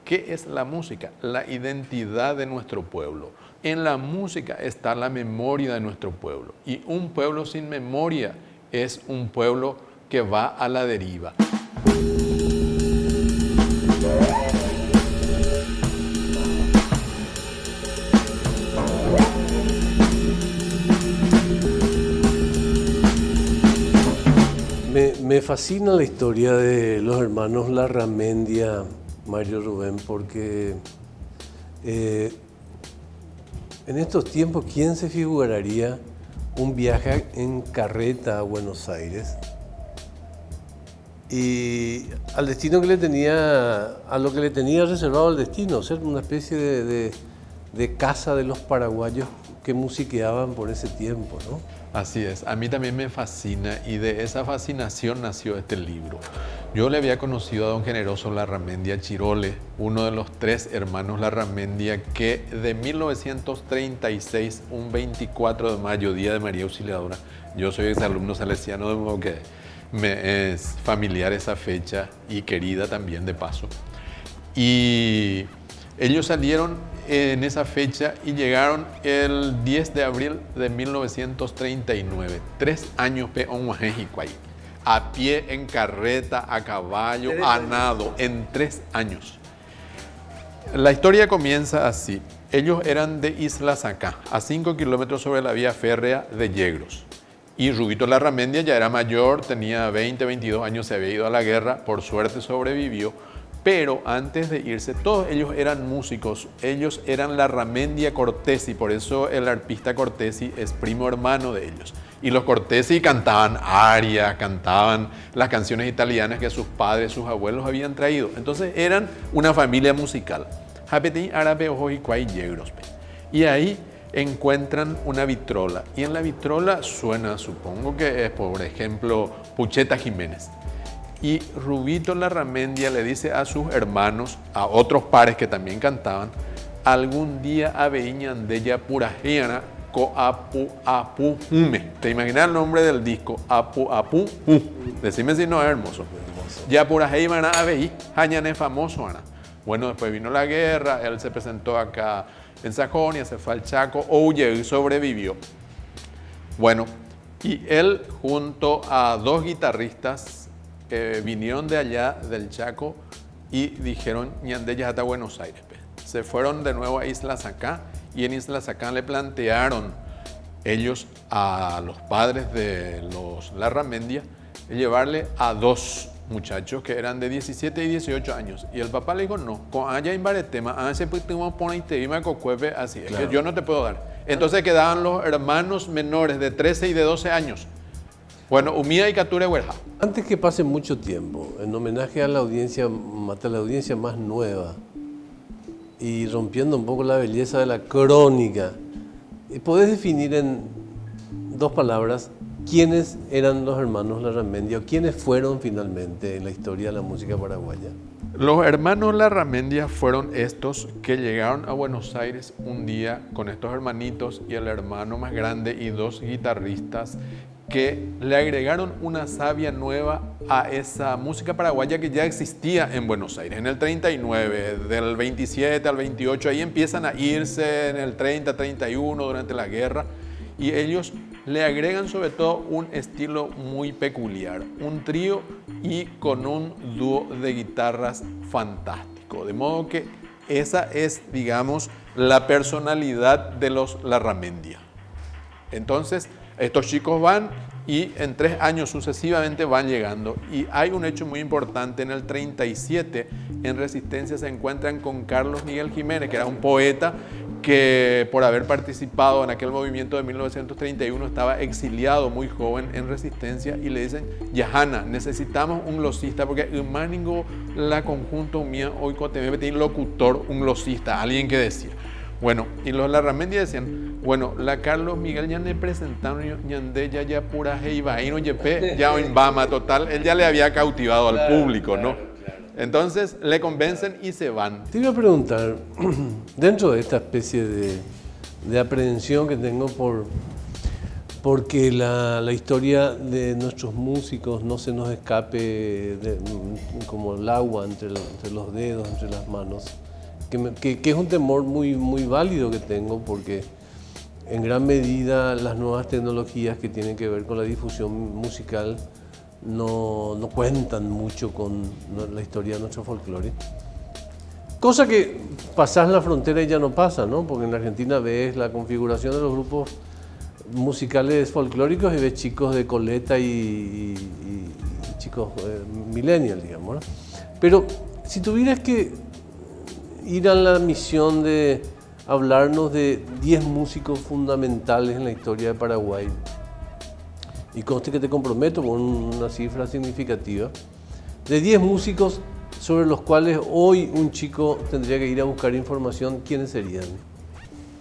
¿Qué es la música? La identidad de nuestro pueblo. En la música está la memoria de nuestro pueblo. Y un pueblo sin memoria es un pueblo que va a la deriva. Me fascina la historia de los hermanos Larramendia, Mario Rubén, porque en estos tiempos, ¿quién se figuraría un viaje en carreta a Buenos Aires? Y al destino que le tenía, a lo que le tenía reservado el destino, ser una especie de casa de los paraguayos que musiqueaban por ese tiempo, ¿no? Así es, a mí también me fascina y de esa fascinación nació este libro. Yo le había conocido a don Generoso Larramendia Chirole, uno de los 3 hermanos Larramendia que de 1936, un 24 de mayo, Día de María Auxiliadora, yo soy exalumno salesiano, de modo que me es familiar esa fecha y querida también de paso. Y ellos salieron en esa fecha y llegaron el 10 de abril de 1939, 3 años peón ahí, a pie, en carreta, a caballo, a nado, en 3 años. La historia comienza así. Ellos eran de Isla Sacá, a 5 kilómetros sobre la vía férrea de Yegros. Y Rubito Larramendia ya era mayor, tenía 20, 22 años, se había ido a la guerra, por suerte sobrevivió. Pero antes de irse, todos ellos eran músicos, ellos eran Larramendia Cortesi, por eso el arpista Cortesi es primo hermano de ellos. Y los Cortesi cantaban arias, cantaban las canciones italianas que sus padres, sus abuelos habían traído. Entonces eran una familia musical. Y ahí encuentran una vitrola, y en la vitrola suena, supongo que es, por ejemplo, Pucheta Jiménez. Y Rubito Larramendia le dice a sus hermanos, a otros pares que también cantaban, algún día aveíñan de ya purajiana co apu apu hume. ¿Te imaginas el nombre del disco? Apu apu hu. Decime si no es hermoso. Ya purajiana aveí, jañane famoso ana. Bueno, después vino la guerra, él se presentó acá en Sajonia, se fue al Chaco, huyó y sobrevivió. Bueno, y él junto a 2 guitarristas vinieron de allá, del Chaco, y dijeron, ñandella hasta Buenos Aires. Se fueron de nuevo a Isla Sacá, y en Isla Sacá le plantearon ellos a los padres de los Larramendia llevarle a 2 muchachos que eran de 17 y 18 años. Y el papá le dijo, no, con allá en Baretema, así es que yo no te puedo dar. Entonces quedaban los hermanos menores de 13 y de 12 años. Bueno, Umida y Cature Huerja. Antes que pase mucho tiempo, en homenaje a la audiencia más nueva y rompiendo un poco la belleza de la crónica, ¿podés definir en 2 palabras quiénes eran los hermanos Larramendia o quiénes fueron finalmente en la historia de la música paraguaya? Los hermanos Larramendia fueron estos que llegaron a Buenos Aires un día con estos hermanitos y el hermano más grande y 2 guitarristas que le agregaron una savia nueva a esa música paraguaya que ya existía en Buenos Aires. En el 39, del 27 al 28, ahí empiezan a irse, en el 30, 31, durante la guerra, y ellos le agregan sobre todo un estilo muy peculiar, un trío y con un dúo de guitarras fantástico. De modo que esa es, digamos, la personalidad de los Larramendia. Entonces, estos chicos van y en 3 años sucesivamente van llegando. Y hay un hecho muy importante, en el 37 en Resistencia se encuentran con Carlos Miguel Jiménez, que era un poeta que por haber participado en aquel movimiento de 1931 estaba exiliado muy joven en Resistencia, y le dicen, Yahana, necesitamos un glosista, porque humánico la conjunto mía hoy tiene locutor, un glosista, alguien que decía. Bueno, y los Larramendia decían, bueno, la Carlos Miguel ya le presentaron ñande ya pura jeiba, y no yepe, ya en Bama, total, él ya le había cautivado al público, ¿no? Entonces le convencen y se van. Te iba a preguntar, dentro de esta especie de aprehensión que tengo porque la historia de nuestros músicos no se nos escape como el agua entre los dedos, entre las manos, que es un temor muy, muy válido que tengo, porque en gran medida las nuevas tecnologías que tienen que ver con la difusión musical no cuentan mucho con la historia de nuestro folclore. Cosa que pasás la frontera y ya no pasa, ¿no? Porque en la Argentina ves la configuración de los grupos musicales folclóricos y ves chicos de coleta y chicos millennial, digamos, ¿no? Pero si tuvieras que ir a la misión de hablarnos de 10 músicos fundamentales en la historia de Paraguay, y conste que te comprometo con una cifra significativa, de 10 músicos sobre los cuales hoy un chico tendría que ir a buscar información, ¿quiénes serían?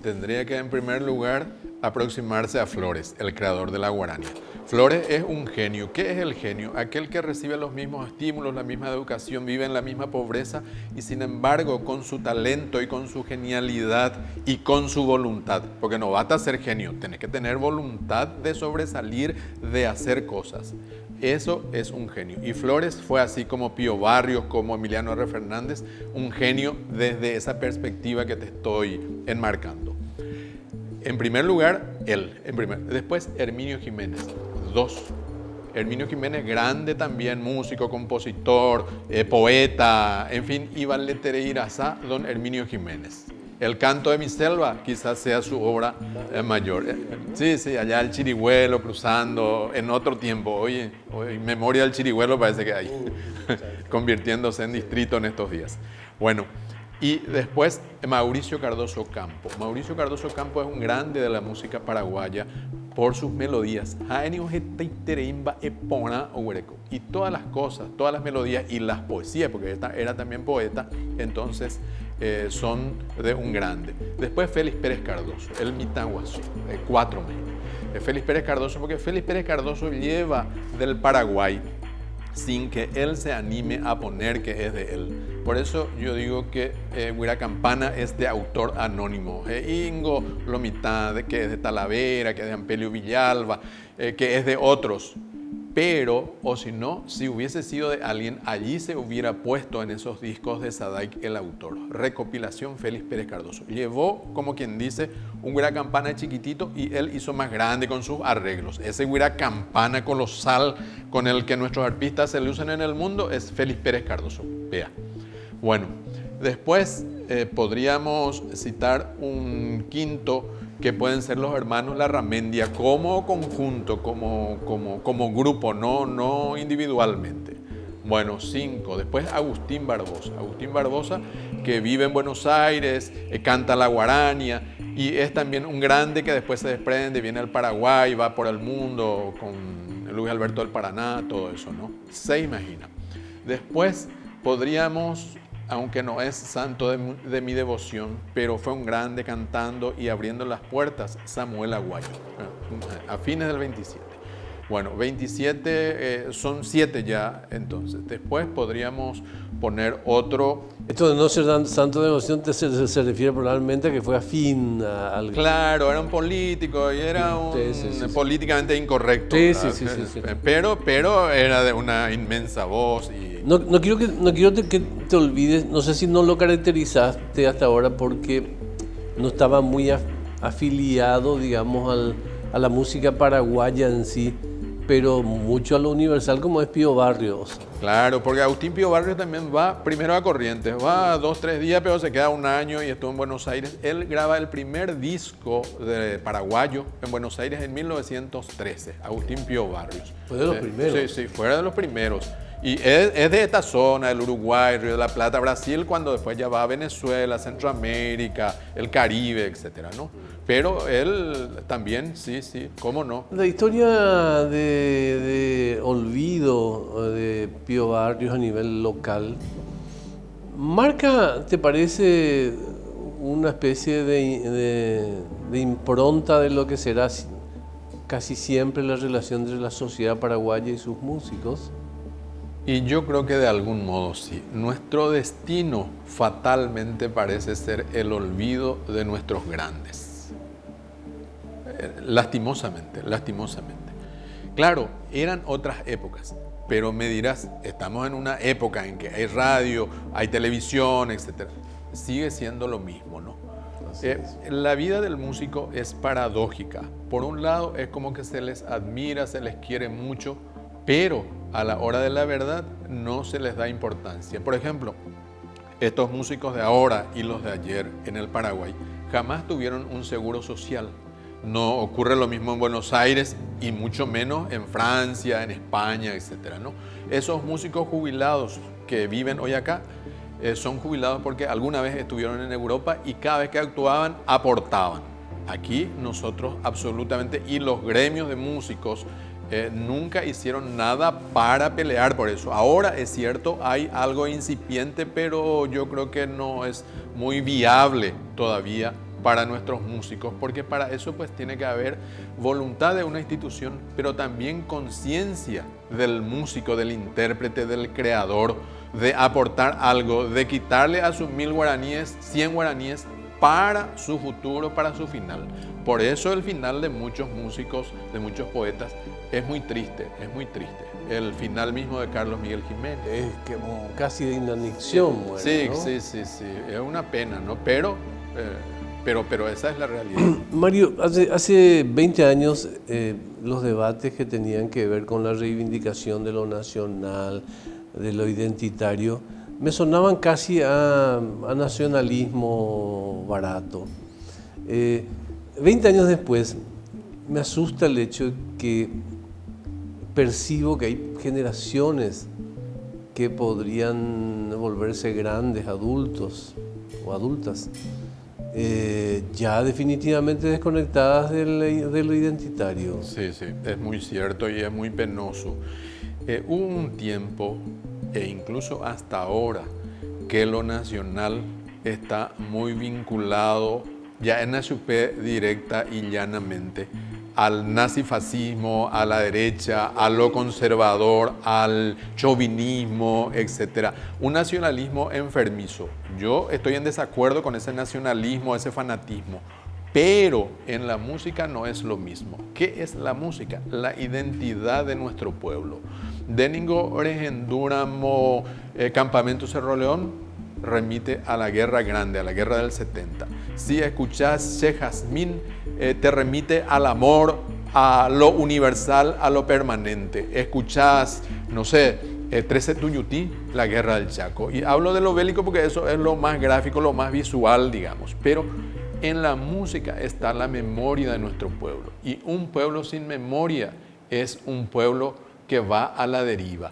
Tendría que, en primer lugar, aproximarse a Flores, el creador de la guarania. Flores es un genio. ¿Qué es el genio? Aquel que recibe los mismos estímulos, la misma educación, vive en la misma pobreza y sin embargo con su talento y con su genialidad y con su voluntad, porque no basta ser genio, tenés que tener voluntad de sobresalir, de hacer cosas. Eso es un genio. Y Flores fue así como Pío Barrios, como Emiliano R. Fernández, un genio desde esa perspectiva que te estoy enmarcando. En primer lugar, él. Después, Herminio Jiménez. 2. Herminio Jiménez, grande también, músico, compositor, poeta, en fin, Iván Letereirazá, don Herminio Jiménez. El canto de mi selva quizás sea su obra mayor. Sí, allá el Chirigüelo cruzando en otro tiempo. Hoy memoria del Chirigüelo parece que hay, convirtiéndose en distrito en estos días. Bueno, y después Mauricio Cardoso Campo. Mauricio Cardoso Campo es un grande de la música paraguaya por sus melodías. Y todas las cosas, todas las melodías y las poesías, porque era también poeta, entonces son de un grande. Después Félix Pérez Cardoso, el Mitaguazú, 4 meses. Félix Pérez Cardoso, porque Félix Pérez Cardoso lleva del Paraguay sin que él se anime a poner que es de él. Por eso yo digo que Guira Campana es de autor anónimo. Ingo Lomitad, que es de Talavera, que es de Ampelio Villalba, que es de otros. Pero, o si no, si hubiese sido de alguien, allí se hubiera puesto en esos discos de Sadaik el autor. Recopilación Félix Pérez Cardoso. Llevó, como quien dice, un Guira Campana chiquitito y él hizo más grande con sus arreglos. Ese Guira Campana colosal con el que nuestros artistas se lucen en el mundo es Félix Pérez Cardoso. Vea. Bueno, después podríamos citar un quinto que pueden ser los hermanos Larramendia como conjunto, como grupo, no individualmente. Bueno, 5. Después Agustín Barbosa. Agustín Barbosa, que vive en Buenos Aires, canta la guarania y es también un grande que después se desprende, viene al Paraguay, va por el mundo con Luis Alberto del Paraná, todo eso, ¿no? 6, imagina. Después podríamos, aunque no es santo de mi devoción, pero fue un grande cantando y abriendo las puertas, Samuel Aguayo, a fines del 27. Bueno, 27 son 7 ya, entonces. Después podríamos poner otro. Esto de no ser santo de devoción se refiere probablemente a que fue afín al... Claro, era un político y era políticamente incorrecto. Sí. Pero era de una inmensa voz y... No quiero que te olvides, no sé si no lo caracterizaste hasta ahora porque no estaba muy afiliado, digamos, a la música paraguaya en sí, pero mucho a lo universal como es Pío Barrios. Claro, porque Agustín Pío Barrios también va primero a Corrientes, va 2-3 días, pero se queda un año y estuvo en Buenos Aires. Él graba el primer disco de paraguayo en Buenos Aires en 1913, Agustín Pío Barrios. Fue de los primeros. Sí, fuera de los primeros. Y es de esta zona, del Uruguay, Río de la Plata, Brasil, cuando después ya va a Venezuela, Centroamérica, el Caribe, etcétera, ¿no? Pero él también, sí, cómo no. La historia de olvido de Pío Barrios a nivel local marca, ¿te parece, una especie de impronta de lo que será casi siempre la relación entre la sociedad paraguaya y sus músicos? Y yo creo que de algún modo sí. Nuestro destino fatalmente parece ser el olvido de nuestros grandes. lastimosamente. Claro, eran otras épocas, pero me dirás, estamos en una época en que hay radio, hay televisión, etc. Sigue siendo lo mismo, ¿no? La vida del músico es paradójica. Por un lado, es como que se les admira, se les quiere mucho, pero a la hora de la verdad no se les da importancia. Por ejemplo, estos músicos de ahora y los de ayer en el Paraguay jamás tuvieron un seguro social. No ocurre lo mismo en Buenos Aires y mucho menos en Francia, en España, etc., ¿no? Esos músicos jubilados que viven hoy acá son jubilados porque alguna vez estuvieron en Europa y cada vez que actuaban aportaban. Aquí nosotros absolutamente, y los gremios de músicos nunca hicieron nada para pelear por eso. Ahora es cierto, hay algo incipiente, pero yo creo que no es muy viable todavía para nuestros músicos, porque para eso pues tiene que haber voluntad de una institución, pero también conciencia del músico, del intérprete, del creador, de aportar algo, de quitarle a sus 1000 guaraníes, 100 guaraníes para su futuro, para su final. Por eso el final de muchos músicos, de muchos poetas, es muy triste, es muy triste. El final mismo de Carlos Miguel Jiménez. Es como casi de inanición, bueno, sí, ¿no? sí, es una pena, ¿no? Pero esa es la realidad. Mario, hace 20 años los debates que tenían que ver con la reivindicación de lo nacional, de lo identitario, me sonaban casi a nacionalismo barato. 20 años después, me asusta el hecho que percibo que hay generaciones que podrían volverse grandes adultos o adultas, ya definitivamente desconectadas de lo identitario. Sí, es muy cierto y es muy penoso. Hubo un tiempo, e incluso hasta ahora, que lo nacional está muy vinculado, ya en la supé directa y llanamente, al nazifascismo, a la derecha, a lo conservador, al chauvinismo, etc. Un nacionalismo enfermizo. Yo estoy en desacuerdo con ese nacionalismo, ese fanatismo, pero en la música no es lo mismo. ¿Qué es la música? La identidad de nuestro pueblo. Deningo Oregendúramo, Campamento Cerro León, remite a la Guerra Grande, a la Guerra del 70. Si escuchás Che Jazmín, te remite al amor, a lo universal, a lo permanente. Escuchás, no sé, 13 Tuyutí, la Guerra del Chaco. Y hablo de lo bélico porque eso es lo más gráfico, lo más visual, digamos. Pero en la música está la memoria de nuestro pueblo. Y un pueblo sin memoria es un pueblo que va a la deriva.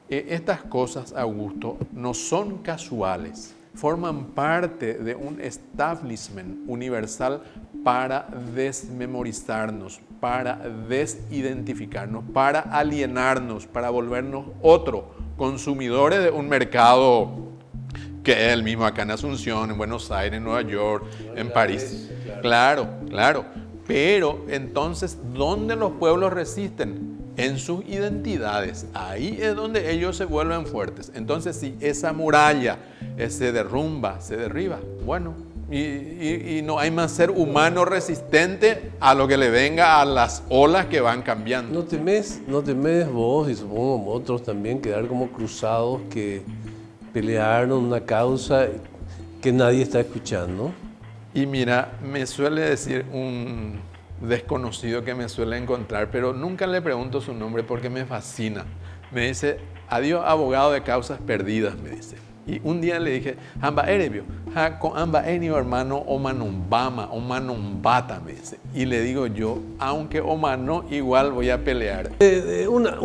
Estas cosas, Augusto, no son casuales, forman parte de un establishment universal para desmemorizarnos, para desidentificarnos, para alienarnos, para volvernos otro, consumidores de un mercado que es el mismo acá en Asunción, en Buenos Aires, en Nueva York, en París. Claro. Pero entonces, ¿dónde los pueblos resisten? En sus identidades. Ahí es donde ellos se vuelven fuertes. Entonces, si esa muralla se derrumba, se derriba, bueno, y no hay más ser humano resistente a lo que le venga a las olas que van cambiando. ¿No temes vos y supongo otros también quedar como cruzados que pelearon una causa que nadie está escuchando? Y mira, me suele decir un desconocido que me suele encontrar, pero nunca le pregunto su nombre porque me fascina. Me dice, adiós abogado de causas perdidas, me dice. Y un día le dije, amba erebio, con amba enio hermano omanumbama, omanumbata, me dice. Y le digo yo, aunque omano, igual voy a pelear. Una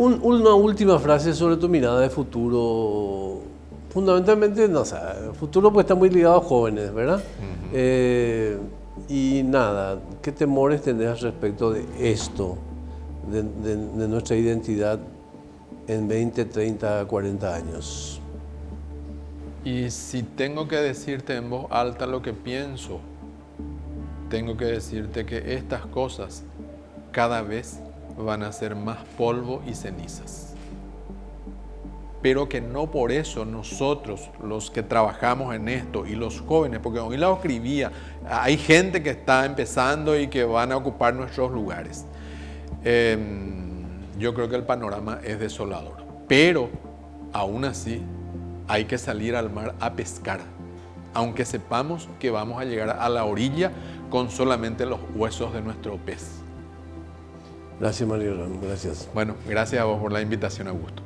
última frase sobre tu mirada de futuro. Fundamentalmente, no, o sea, el futuro pues está muy ligado a jóvenes, ¿verdad? Uh-huh. Y nada, ¿qué temores tenés respecto de esto, de nuestra identidad en 20, 30, 40 años? Y si tengo que decirte en voz alta lo que pienso, tengo que decirte que estas cosas cada vez van a ser más polvo y cenizas. pero que no por eso nosotros, los que trabajamos en esto y los jóvenes, porque hoy la escribía, hay gente que está empezando y que van a ocupar nuestros lugares. Yo creo que el panorama es desolador, pero aún así hay que salir al mar a pescar, aunque sepamos que vamos a llegar a la orilla con solamente los huesos de nuestro pez. Gracias, Mario Ram, gracias. Bueno, gracias a vos por la invitación, Augusto.